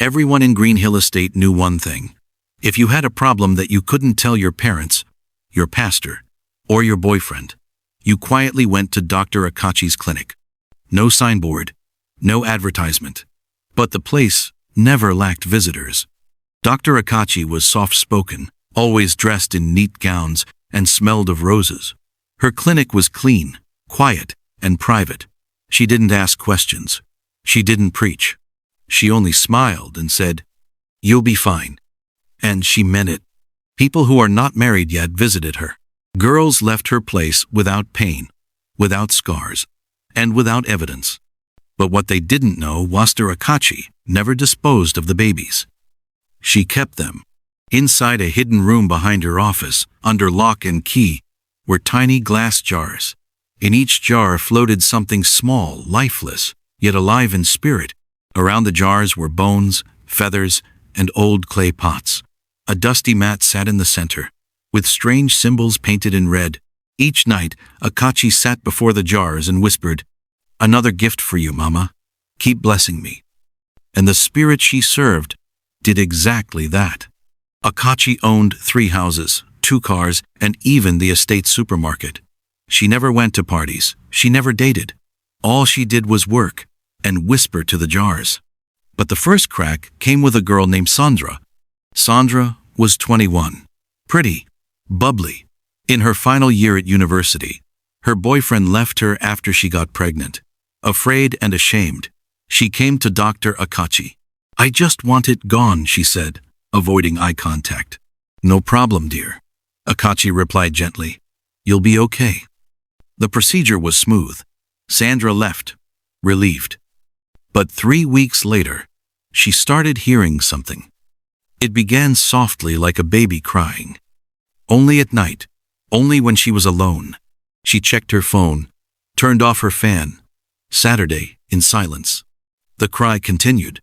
Everyone in Green Hill Estate knew one thing. If you had a problem that you couldn't tell your parents, your pastor, or your boyfriend, you quietly went to Dr. Akachi's clinic. No signboard, no advertisement. But the place never lacked visitors. Dr. Akachi was soft-spoken, always dressed in neat gowns, and smelled of roses. Her clinic was clean, quiet, and private. She didn't ask questions. She didn't preach. She only smiled and said, "You'll be fine." And she meant it. People who are not married yet visited her. Girls left her place without pain, without scars, and without evidence. But what they didn't know was Dr. Akachi never disposed of the babies. She kept them. Inside a hidden room behind her office, under lock and key, were tiny glass jars. In each jar floated something small, lifeless, yet alive in spirit. Around the jars were bones, feathers, and old clay pots. A dusty mat sat in the center, with strange symbols painted in red. Each night, Akachi sat before the jars and whispered, "Another gift for you, Mama. Keep blessing me." And the spirit she served did exactly that. Akachi owned 3 houses, 2 cars, and even the estate supermarket. She never went to parties. She never dated. All she did was work and whisper to the jars. But the first crack came with a girl named Sandra. Sandra was 21, pretty, bubbly. In her final year at university, her boyfriend left her after she got pregnant. Afraid and ashamed, she came to Dr. Akachi. "I just want it gone," she said, avoiding eye contact. "No problem, dear," Akachi replied gently. "You'll be okay." The procedure was smooth. Sandra left, relieved. But 3 weeks later, she started hearing something. It began softly like a baby crying. Only at night, only when she was alone. She checked her phone, turned off her fan. Saturday, in silence. The cry continued.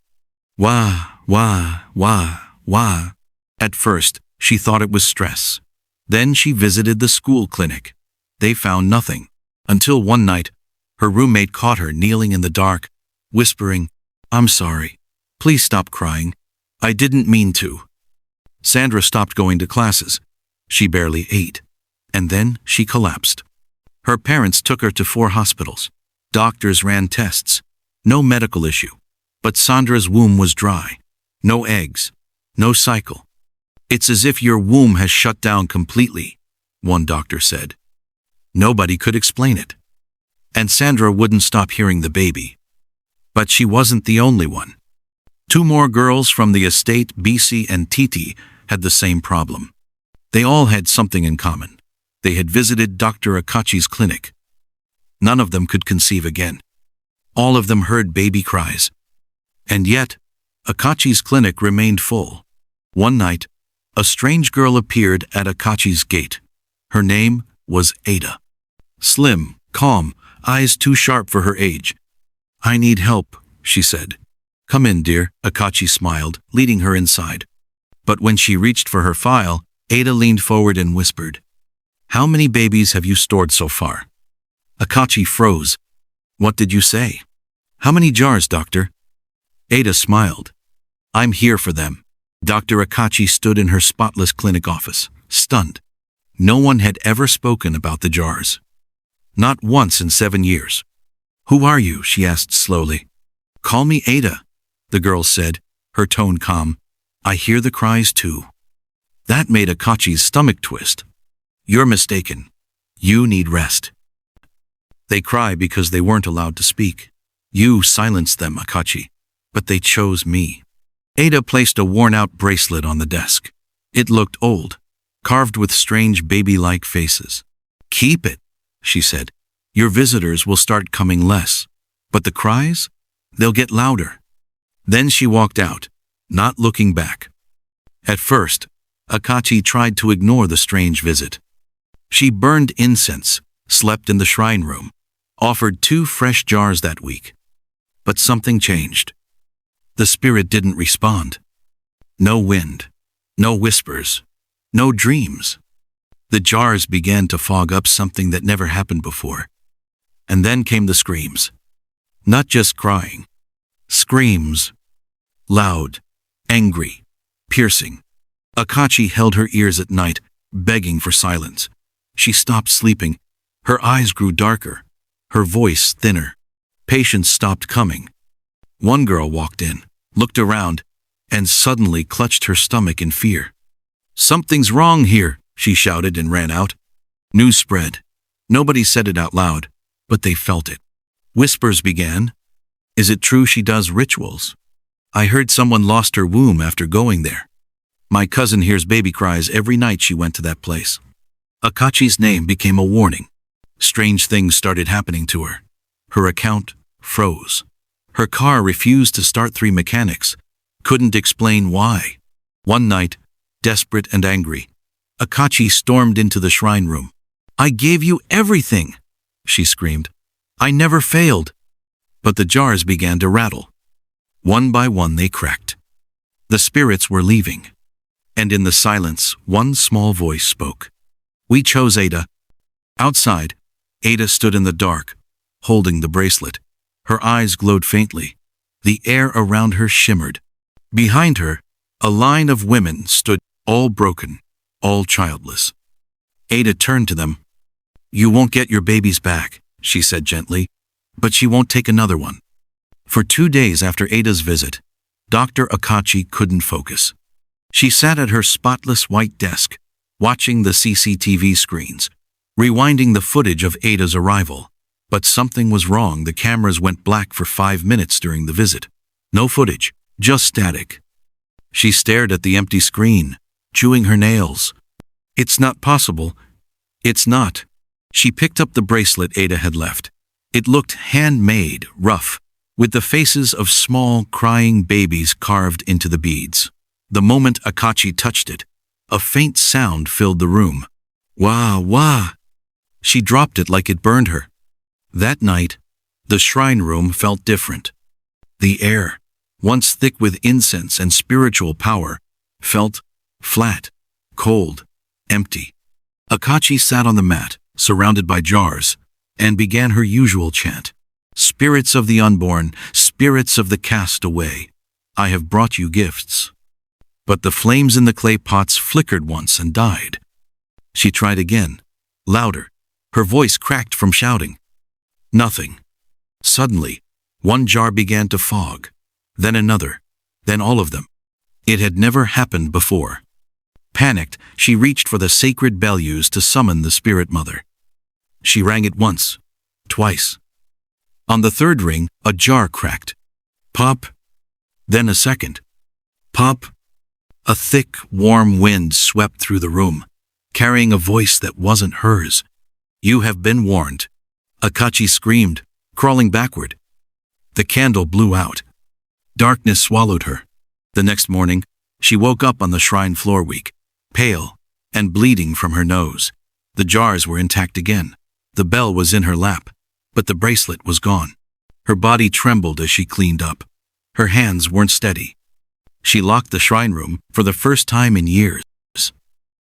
Wah, wah, wah, wah. At first, she thought it was stress. Then she visited the school clinic. They found nothing. Until one night, her roommate caught her kneeling in the dark, whispering, "I'm sorry. Please stop crying. I didn't mean to." Sandra stopped going to classes. She barely ate. And then she collapsed. Her parents took her to 4 hospitals. Doctors ran tests. No medical issue. But Sandra's womb was dry. No eggs. No cycle. "It's as if your womb has shut down completely," one doctor said. Nobody could explain it. And Sandra wouldn't stop hearing the baby. But she wasn't the only one. 2 more girls from the estate, BC and Titi, had the same problem. They all had something in common. They had visited Dr. Akachi's clinic. None of them could conceive again. All of them heard baby cries. And yet, Akachi's clinic remained full. One night, a strange girl appeared at Akachi's gate. Her name was Ada. Slim, calm, eyes too sharp for her age. "I need help," she said. "Come in, dear," Akachi smiled, leading her inside. But when she reached for her file, Ada leaned forward and whispered, "How many babies have you stored so far?" Akachi froze. "What did you say?" "How many jars, doctor?" Ada smiled. "I'm here for them." Dr. Akachi stood in her spotless clinic office, stunned. No one had ever spoken about the jars. Not once in 7 years. "Who are you?" she asked slowly. "Call me Ada," the girl said, her tone calm. "I hear the cries too." That made Akachi's stomach twist. "You're mistaken. You need rest." "They cry because they weren't allowed to speak. You silenced them, Akachi. But they chose me." Ada placed a worn-out bracelet on the desk. It looked old, carved with strange baby-like faces. "Keep it," she said. "Your visitors will start coming less. But the cries? They'll get louder." Then she walked out, not looking back. At first, Akachi tried to ignore the strange visit. She burned incense, slept in the shrine room, offered 2 fresh jars that week. But something changed. The spirit didn't respond. No wind, no whispers, no dreams. The jars began to fog up, something that never happened before. And then came the screams. Not just crying. Screams. Loud, angry, piercing. Akachi held her ears at night, begging for silence. She stopped sleeping. Her eyes grew darker, her voice thinner. Patients stopped coming. One girl walked in, looked around, and suddenly clutched her stomach in fear. "Something's wrong here," she shouted and ran out. News spread. Nobody said it out loud, but they felt it. Whispers began. "Is it true she does rituals? I heard someone lost her womb after going there. My cousin hears baby cries every night she went to that place." Akachi's name became a warning. Strange things started happening to her. Her account froze. Her car refused to start. 3 mechanics couldn't explain why. One night, desperate and angry, Akachi stormed into the shrine room. "I gave you everything," she screamed. "I never failed." But the jars began to rattle. One by one they cracked. The spirits were leaving. And in the silence, one small voice spoke. "We chose Ada." Outside, Ada stood in the dark, holding the bracelet. Her eyes glowed faintly. The air around her shimmered. Behind her, a line of women stood, all broken, all childless. Ada turned to them. "You won't get your babies back," she said gently, "but she won't take another one." For 2 days after Ada's visit, Dr. Akachi couldn't focus. She sat at her spotless white desk, watching the CCTV screens, rewinding the footage of Ada's arrival. But something was wrong. The cameras went black for 5 minutes during the visit. No footage, just static. She stared at the empty screen, chewing her nails. "It's not possible. It's not." She picked up the bracelet Ada had left. It looked handmade, rough, with the faces of small, crying babies carved into the beads. The moment Akachi touched it, a faint sound filled the room. Wah, wah. She dropped it like it burned her. That night, the shrine room felt different. The air, once thick with incense and spiritual power, felt flat, cold, empty. Akachi sat on the mat, surrounded by jars, and began her usual chant. "Spirits of the unborn, spirits of the cast away, I have brought you gifts." But the flames in the clay pots flickered once and died. She tried again, louder, her voice cracked from shouting. Nothing. Suddenly, one jar began to fog, then another, then all of them. It had never happened before. Panicked, she reached for the sacred bell used to summon the spirit mother. She rang it once, twice. On the third ring, a jar cracked. Pop. Then a second. Pop. A thick, warm wind swept through the room, carrying a voice that wasn't hers. "You have been warned," Akachi screamed, crawling backward. The candle blew out. Darkness swallowed her. The next morning, she woke up on the shrine floor weak, pale, and bleeding from her nose. The jars were intact again. The bell was in her lap, but the bracelet was gone. Her body trembled as she cleaned up. Her hands weren't steady. She locked the shrine room for the first time in years.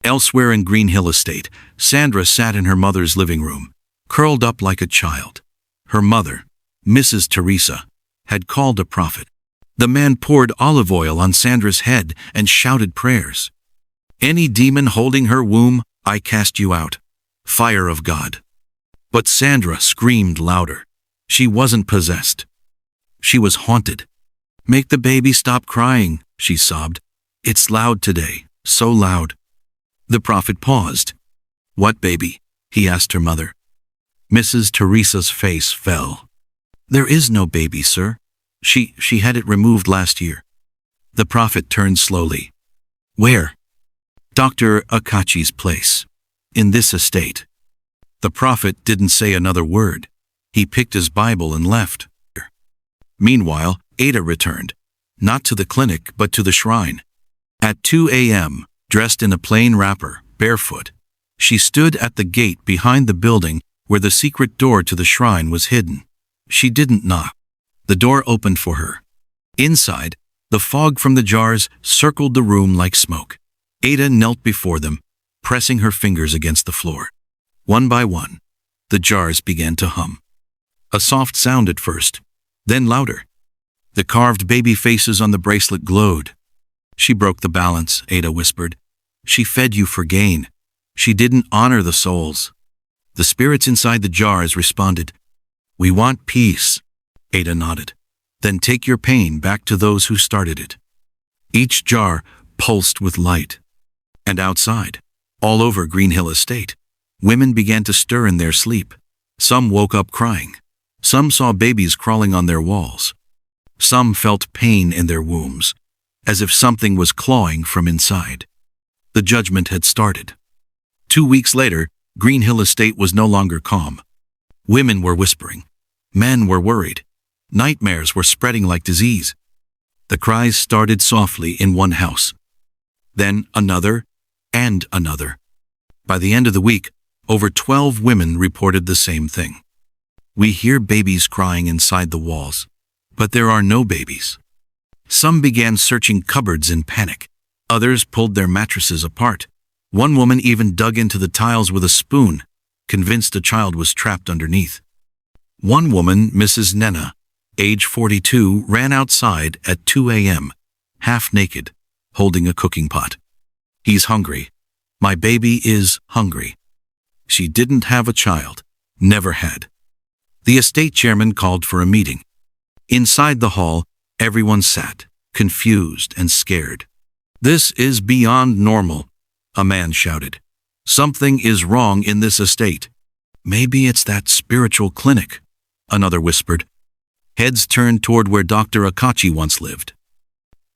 Elsewhere in Green Hill Estate, Sandra sat in her mother's living room, curled up like a child. Her mother, Mrs. Teresa, had called a prophet. The man poured olive oil on Sandra's head and shouted prayers. "Any demon holding her womb, I cast you out. Fire of God." But Sandra screamed louder. She wasn't possessed. She was haunted. "Make the baby stop crying," she sobbed. "It's loud today, so loud." The prophet paused. "What baby?" he asked her mother. Mrs. Teresa's face fell. "There is no baby, sir. She had it removed last year." The prophet turned slowly. "Where?" "Dr. Akachi's place. In this estate." The prophet didn't say another word. He picked his Bible and left. Meanwhile, Ada returned, not to the clinic but to the shrine. At 2 a.m., dressed in a plain wrapper, barefoot, she stood at the gate behind the building where the secret door to the shrine was hidden. She didn't knock. The door opened for her. Inside, the fog from the jars circled the room like smoke. Ada knelt before them, pressing her fingers against the floor. One by one, the jars began to hum. A soft sound at first, then louder. The carved baby faces on the bracelet glowed. She broke the balance, Ada whispered. She fed you for gain. She didn't honor the souls. The spirits inside the jars responded. We want peace. Ada nodded. Then take your pain back to those who started it. Each jar pulsed with light. And outside, all over Green Hill Estate, women began to stir in their sleep. Some woke up crying. Some saw babies crawling on their walls. Some felt pain in their wombs, as if something was clawing from inside. The judgment had started. 2 weeks later, Green Hill Estate was no longer calm. Women were whispering. Men were worried. Nightmares were spreading like disease. The cries started softly in one house. Then another and another. By the end of the week, over 12 women reported the same thing. We hear babies crying inside the walls, but there are no babies. Some began searching cupboards in panic. Others pulled their mattresses apart. One woman even dug into the tiles with a spoon, convinced a child was trapped underneath. One woman, Mrs. Nena, age 42, ran outside at 2 a.m., half naked, holding a cooking pot. He's hungry. My baby is hungry. She didn't have a child, never had. The estate chairman called for a meeting. Inside the hall, everyone sat, confused and scared. This is beyond normal, a man shouted. Something is wrong in this estate. Maybe it's that spiritual clinic, another whispered. Heads turned toward where Dr. Akachi once lived.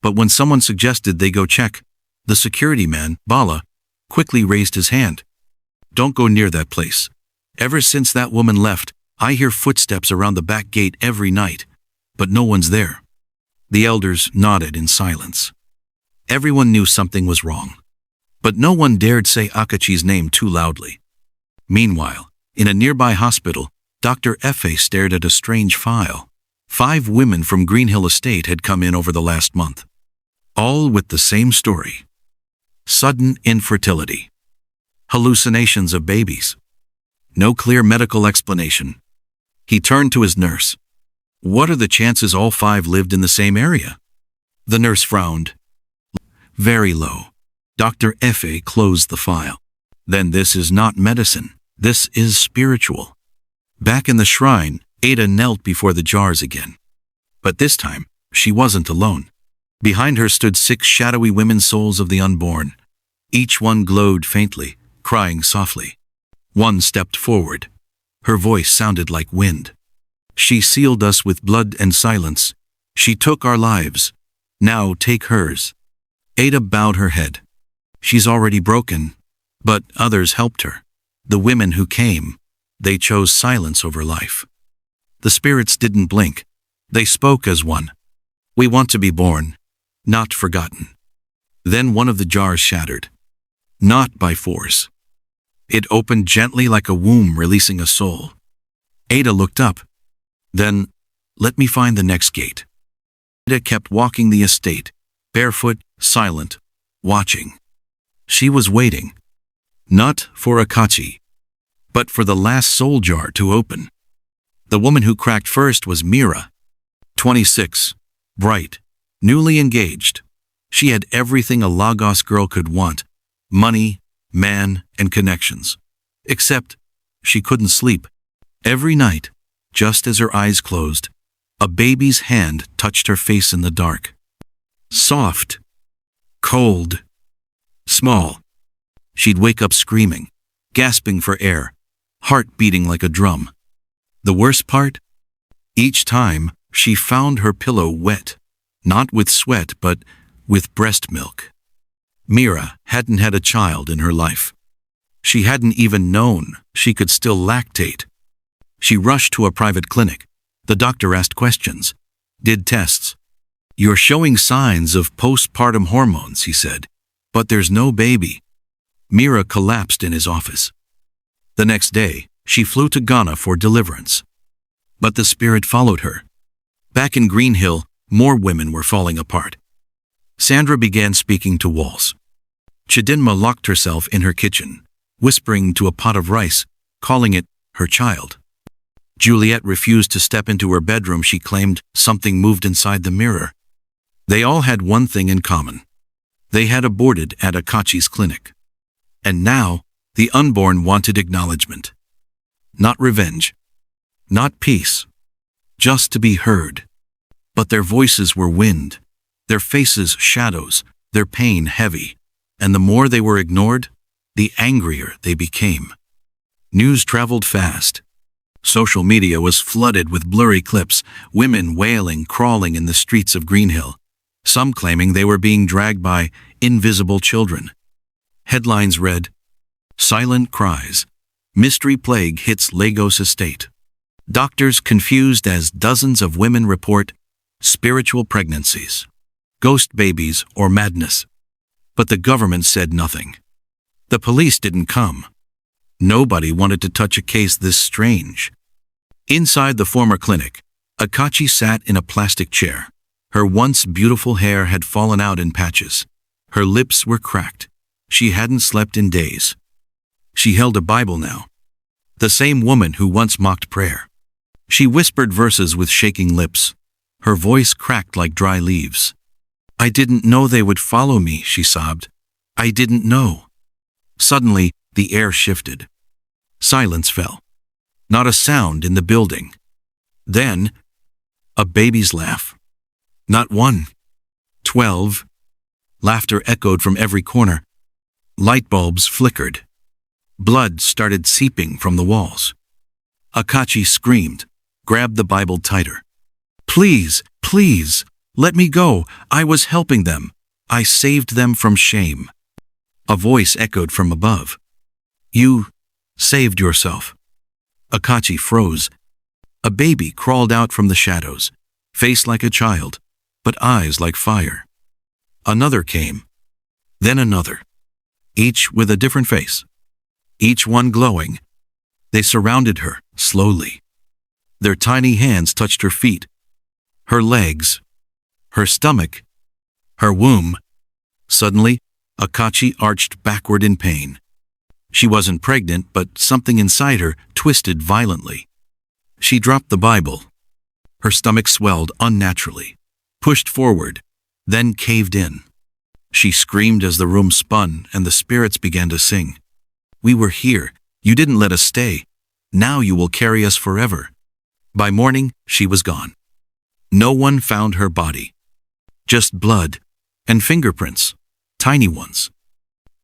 But when someone suggested they go check, the security man, Bala, quickly raised his hand. Don't go near that place. Ever since that woman left, I hear footsteps around the back gate every night, but no one's there. The elders nodded in silence. Everyone knew something was wrong, but no one dared say Akachi's name too loudly. Meanwhile, in a nearby hospital, Dr. Efe stared at a strange file. 5 women from Green Hill Estate had come in over the last month. All with the same story. Sudden infertility. Hallucinations of babies. No clear medical explanation. He turned to his nurse. What are the chances all 5 lived in the same area? The nurse frowned. Very low. Dr. Efe closed the file. Then this is not medicine. This is spiritual. Back in the shrine, Ada knelt before the jars again. But this time, she wasn't alone. Behind her stood 6 shadowy women souls of the unborn. Each one glowed faintly, crying softly. One stepped forward. Her voice sounded like wind. She sealed us with blood and silence. She took our lives. Now take hers. Ada bowed her head. She's already broken, but others helped her. The women who came, they chose silence over life. The spirits didn't blink. They spoke as one. We want to be born, not forgotten. Then one of the jars shattered. Not by force. It opened gently like a womb releasing a soul. Ada looked up. Then, let me find the next gate. Ada kept walking the estate, barefoot, silent, watching. She was waiting. Not for Akachi, but for the last soul jar to open. The woman who cracked first was Mira. 26, bright, newly engaged. She had everything a Lagos girl could want: money, man, and connections. Except, she couldn't sleep. Every night, just as her eyes closed, a baby's hand touched her face in the dark. Soft, cold, small. She'd wake up screaming, gasping for air, heart beating like a drum. The worst part? Each time, she found her pillow wet, not with sweat, but with breast milk. Mira hadn't had a child in her life. She hadn't even known she could still lactate. She rushed to a private clinic. The doctor asked questions, did tests. You're showing signs of postpartum hormones, he said, but there's no baby. Mira collapsed in his office. The next day, she flew to Ghana for deliverance. But the spirit followed her. Back in Green Hill, more women were falling apart. Sandra began speaking to walls. Chidinma locked herself in her kitchen, whispering to a pot of rice, calling it her child. Juliet refused to step into her bedroom. She claimed something moved inside the mirror. They all had one thing in common. They had aborted at Akachi's clinic. And now, the unborn wanted acknowledgement. Not revenge. Not peace. Just to be heard. But their voices were wind, their faces shadows, their pain heavy, and the more they were ignored, the angrier they became. News traveled fast. Social media was flooded with blurry clips, women wailing, crawling in the streets of Greenhill, some claiming they were being dragged by invisible children. Headlines read, "Silent Cries. Mystery Plague Hits Lagos Estate." Doctors confused as dozens of women report spiritual pregnancies, ghost babies, or madness. But the government said nothing. The police didn't come. Nobody wanted to touch a case this strange. Inside the former clinic, Akachi sat in a plastic chair. Her once beautiful hair had fallen out in patches. Her lips were cracked. She hadn't slept in days. She held a Bible now. The same woman who once mocked prayer. She whispered verses with shaking lips. Her voice cracked like dry leaves. "I didn't know they would follow me," she sobbed. "I didn't know." Suddenly, the air shifted. Silence fell. Not a sound in the building. Then, a baby's laugh. Not one. 12. Laughter echoed from every corner. Light bulbs flickered. Blood started seeping from the walls. Akachi screamed, grabbed the Bible tighter. "Please, please, let me go. I was helping them. I saved them from shame." A voice echoed from above. "You saved yourself." Akachi froze. A baby crawled out from the shadows, face like a child, but eyes like fire. Another came. Then another. Each with a different face. Each one glowing. They surrounded her, slowly. Their tiny hands touched her feet, her legs, her stomach, her womb. Suddenly, Akachi arched backward in pain. She wasn't pregnant, but something inside her twisted violently. She dropped the Bible. Her stomach swelled unnaturally, pushed forward, then caved in. She screamed as the room spun and the spirits began to sing. "We were here. You didn't let us stay. Now you will carry us forever." By morning, she was gone. No one found her body. Just blood and fingerprints, tiny ones.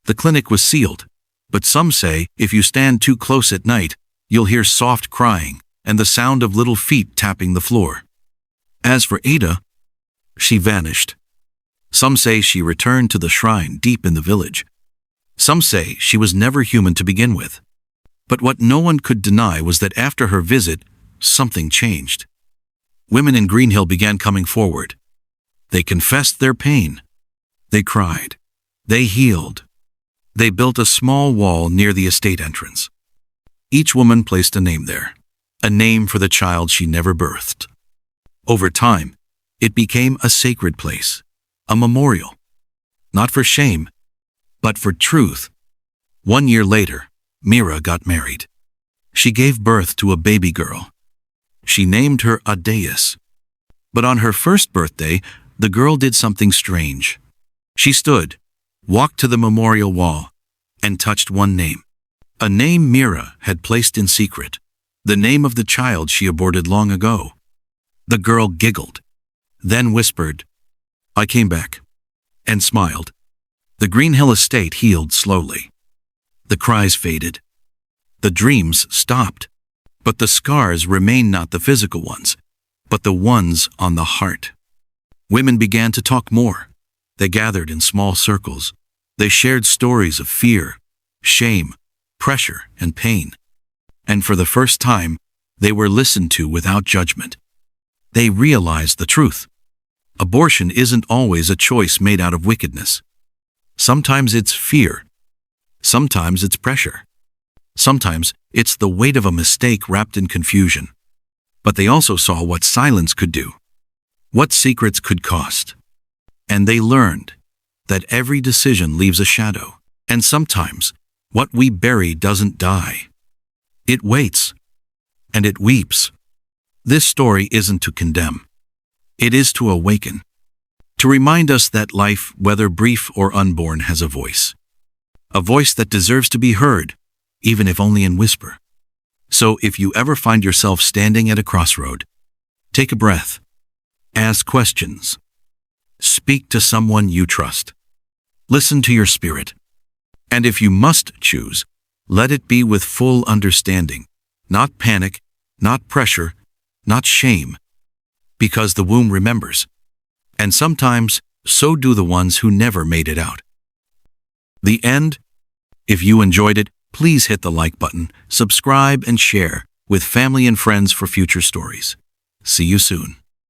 The clinic was sealed, but some say if you stand too close at night, you'll hear soft crying and the sound of little feet tapping the floor. As for Ada, she vanished. Some say she returned to the shrine deep in the village. Some say she was never human to begin with. But what no one could deny was that after her visit, something changed. Women in Greenhill began coming forward. They confessed their pain. They cried. They healed. They built a small wall near the estate entrance. Each woman placed a name there, a name for the child she never birthed. Over time, it became a sacred place, a memorial, not for shame, but for truth. 1 year later, Mira got married. She gave birth to a baby girl. She named her Adeus. But on her first birthday, the girl did something strange. She stood, walked to the memorial wall, and touched one name. A name Mira had placed in secret, the name of the child she aborted long ago. The girl giggled, then whispered, "I came back," and smiled. The Greenhill estate healed slowly. The cries faded. The dreams stopped. But the scars remained not the physical ones, but the ones on the heart. Women began to talk more. They gathered in small circles. They shared stories of fear, shame, pressure, and pain. And for the first time, they were listened to without judgment. They realized the truth. Abortion isn't always a choice made out of wickedness. Sometimes it's fear. Sometimes it's pressure. Sometimes it's the weight of a mistake wrapped in confusion. But they also saw what silence could do, what secrets could cost. And they learned that every decision leaves a shadow. And sometimes what we bury doesn't die. It waits. And it weeps. This story isn't to condemn. It is to awaken. to remind us that life, whether brief or unborn, has a voice. A voice that deserves to be heard, even if only in whisper. So if you ever find yourself standing at a crossroad, take a breath. Ask questions. Speak to someone you trust. Listen to your spirit. And if you must choose, let it be with full understanding, not panic, not pressure, not shame. Because the womb remembers. And sometimes, so do the ones who never made it out. The end. If you enjoyed it, please hit the like button, subscribe, and share with family and friends for future stories. See you soon.